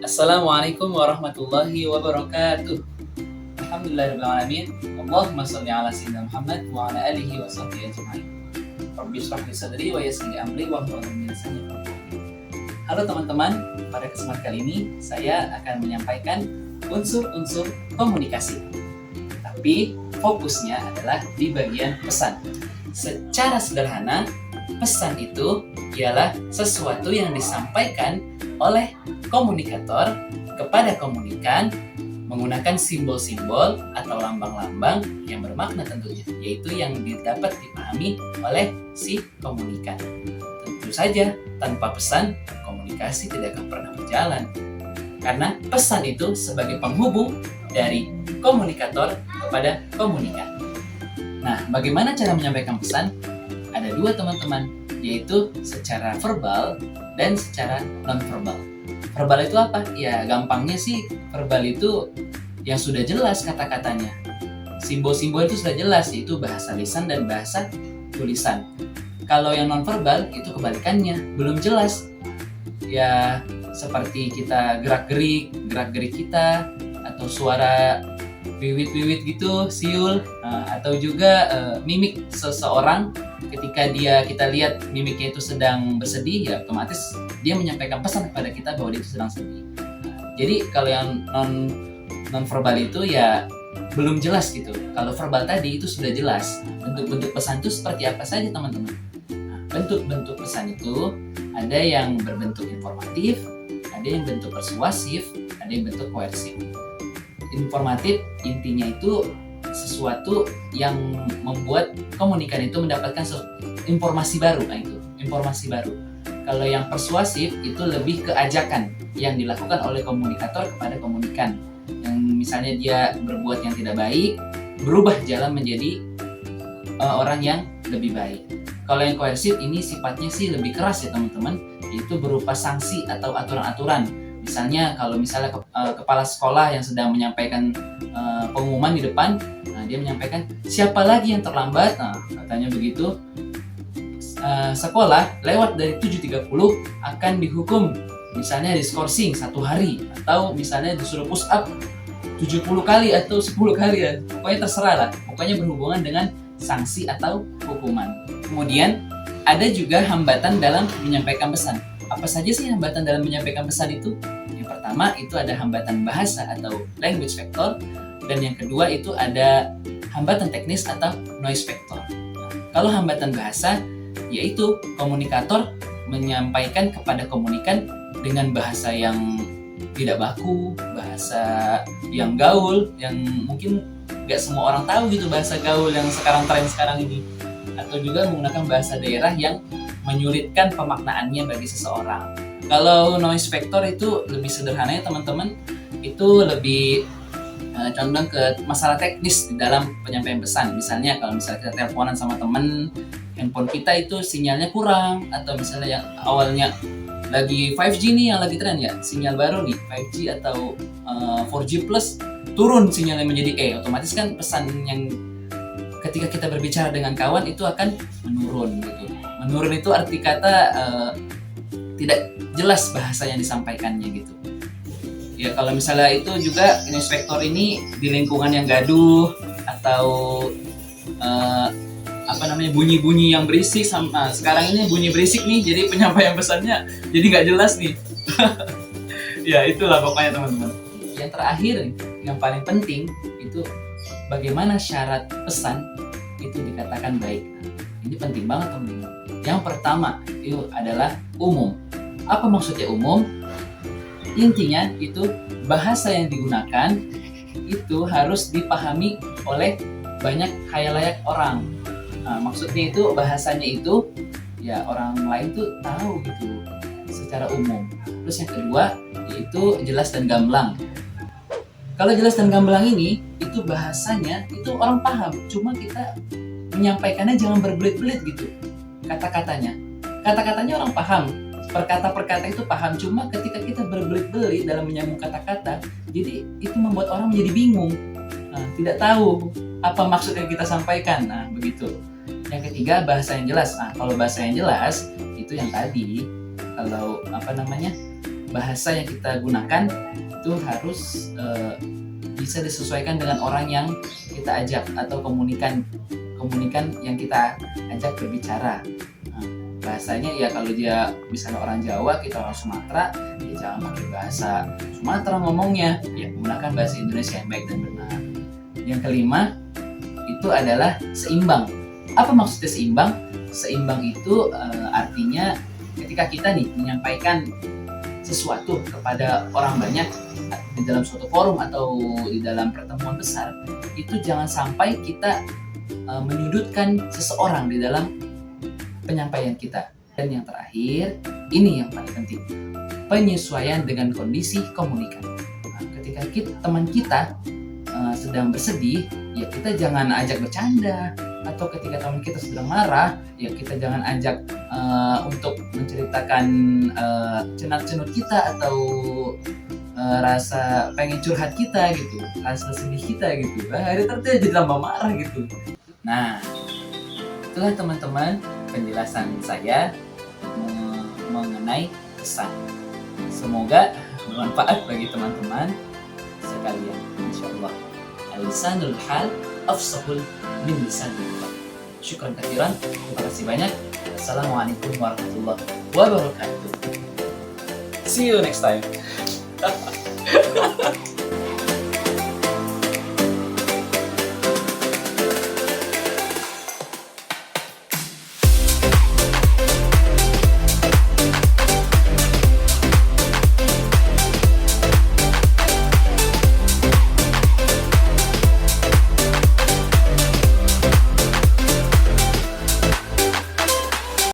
Assalamualaikum warahmatullahi wabarakatuh. Alhamdulillahirrahmanirrahim. Allahumma sholli ala sayyidina Muhammad wa ala alihi wa sahbihi ajma'in. Rabbi shrah li sadri wa yassir li amri wahlul 'uqdatam min lisani yafqahu qawli. Halo teman-teman, pada kesempatan kali ini saya akan menyampaikan unsur-unsur komunikasi. Tapi fokusnya adalah di bagian pesan. Secara sederhana, pesan itu ialah sesuatu yang disampaikan oleh komunikator kepada komunikan menggunakan simbol-simbol atau lambang-lambang yang bermakna tentunya, yaitu yang dapat dipahami oleh si komunikan. Tentu saja, tanpa pesan, komunikasi tidak akan pernah berjalan. Karena pesan itu sebagai penghubung dari komunikator kepada komunikan. Nah, bagaimana cara menyampaikan pesan? Ada dua teman-teman, yaitu secara verbal dan secara non-verbal. Verbal itu apa? Ya gampangnya sih verbal itu yang sudah jelas kata-katanya. Simbol-simbol itu sudah jelas, yaitu bahasa lisan dan bahasa tulisan. Kalau yang non-verbal itu kebalikannya, belum jelas. Ya seperti kita gerak-gerik kita, atau suara wiwit-wiwit gitu, siul, atau juga mimik seseorang ketika kita lihat mimiknya itu sedang bersedih, ya otomatis dia menyampaikan pesan kepada kita bahwa dia itu sedang sedih. Jadi kalau yang non verbal itu ya belum jelas gitu. Kalau verbal tadi itu sudah jelas. Bentuk-bentuk pesan itu seperti apa saja teman-teman? Bentuk-bentuk pesan itu ada yang berbentuk informatif, ada yang bentuk persuasif, ada yang bentuk koersif. Informatif intinya itu sesuatu yang membuat komunikan itu mendapatkan informasi baru. Nah itu informasi baru. Kalau yang persuasif itu lebih ke ajakan yang dilakukan oleh komunikator kepada komunikan, yang misalnya dia berbuat yang tidak baik, berubah jalan menjadi orang yang lebih baik. Kalau yang koersif ini sifatnya sih lebih keras ya teman-teman, yaitu berupa sanksi atau aturan-aturan. Misalnya kalau kepala sekolah yang sedang menyampaikan pengumuman di depan, dia menyampaikan siapa lagi yang terlambat, katanya begitu, sekolah lewat dari 7.30 akan dihukum, misalnya diskorsing 1 hari, atau misalnya disuruh push up 70 kali atau 10 kali ya, pokoknya terserah lah, pokoknya berhubungan dengan sanksi atau hukuman. Kemudian ada juga hambatan dalam menyampaikan pesan. Apa saja sih hambatan dalam menyampaikan pesan itu? Yang pertama itu ada hambatan bahasa atau language factor, dan yang kedua itu ada hambatan teknis atau noise factor. Kalau hambatan bahasa, yaitu komunikator menyampaikan kepada komunikan dengan bahasa yang tidak baku, bahasa yang gaul, yang mungkin nggak semua orang tahu gitu bahasa gaul yang tren sekarang ini, atau juga menggunakan bahasa daerah yang menyulitkan pemaknaannya bagi seseorang. Kalau noise factor itu lebih sederhananya teman-teman, itu lebih condong ke masalah teknis di dalam penyampaian pesan. Misalnya kalau kita teleponan sama temen, handphone kita itu sinyalnya kurang, atau misalnya yang awalnya lagi 5G nih yang lagi tren ya, sinyal baru nih 5G atau 4G plus, turun sinyalnya menjadi E, otomatis kan pesan yang ketika kita berbicara dengan kawan itu akan menurun gitu. Menurun itu arti kata tidak jelas bahasa yang disampaikannya gitu. Ya kalau misalnya itu juga noise factor ini di lingkungan yang gaduh atau bunyi-bunyi yang berisik. Sekarang ini bunyi berisik nih, jadi penyampaian pesannya jadi nggak jelas nih. Ya itulah pokoknya teman-teman. Yang terakhir, yang paling penting itu bagaimana syarat pesan itu dikatakan baik. Ini penting banget teman-teman. Yang pertama itu adalah umum. Apa maksudnya umum? Intinya itu bahasa yang digunakan itu harus dipahami oleh banyak khalayak orang. Maksudnya itu bahasanya itu ya orang lain tuh tahu gitu secara umum. Terus yang kedua yaitu jelas dan gamblang. Kalau jelas dan gamblang ini itu bahasanya itu orang paham, cuma kita menyampaikannya jangan berbelit-belit gitu. Kata-katanya orang paham, perkata-perkata itu paham, cuma ketika kita berbelit-belit dalam menyambung kata-kata, jadi itu membuat orang menjadi bingung, tidak tahu apa maksud yang kita sampaikan. Begitu. Yang ketiga, bahasa yang jelas. Kalau bahasa yang jelas itu yang tadi, kalau bahasa yang kita gunakan itu harus bisa disesuaikan dengan orang yang kita ajak atau komunikan yang kita ajak berbicara. Nah, bahasanya ya kalau dia misalnya orang Jawa, kita orang Sumatera, ya jangan pakai bahasa Sumatera ngomongnya, ya menggunakan bahasa Indonesia yang baik dan benar. Yang kelima itu adalah seimbang. Apa maksudnya seimbang? Seimbang itu artinya ketika kita nih menyampaikan sesuatu kepada orang banyak di dalam suatu forum atau di dalam pertemuan besar, itu jangan sampai kita menyudutkan seseorang di dalam penyampaian kita. Dan yang terakhir, ini yang paling penting, penyesuaian dengan kondisi komunikan. Nah, ketika teman kita sedang bersedih, ya kita jangan ajak bercanda. Atau ketika teman kita sedang marah, ya kita jangan ajak untuk menceritakan cenut-cenut kita atau rasa pengen curhat kita gitu, rasa sedih kita gitu. Hari tertentu jadi tambah marah gitu. Nah, itulah teman-teman penjelasan saya mengenai pesan. Semoga bermanfaat bagi teman-teman sekalian. Insyaallah. Al-lisanul hal afsahul min lisanil qalb. Syukran katsiran. Terima kasih banyak. Assalamualaikum warahmatullahi wabarakatuh. See you next time.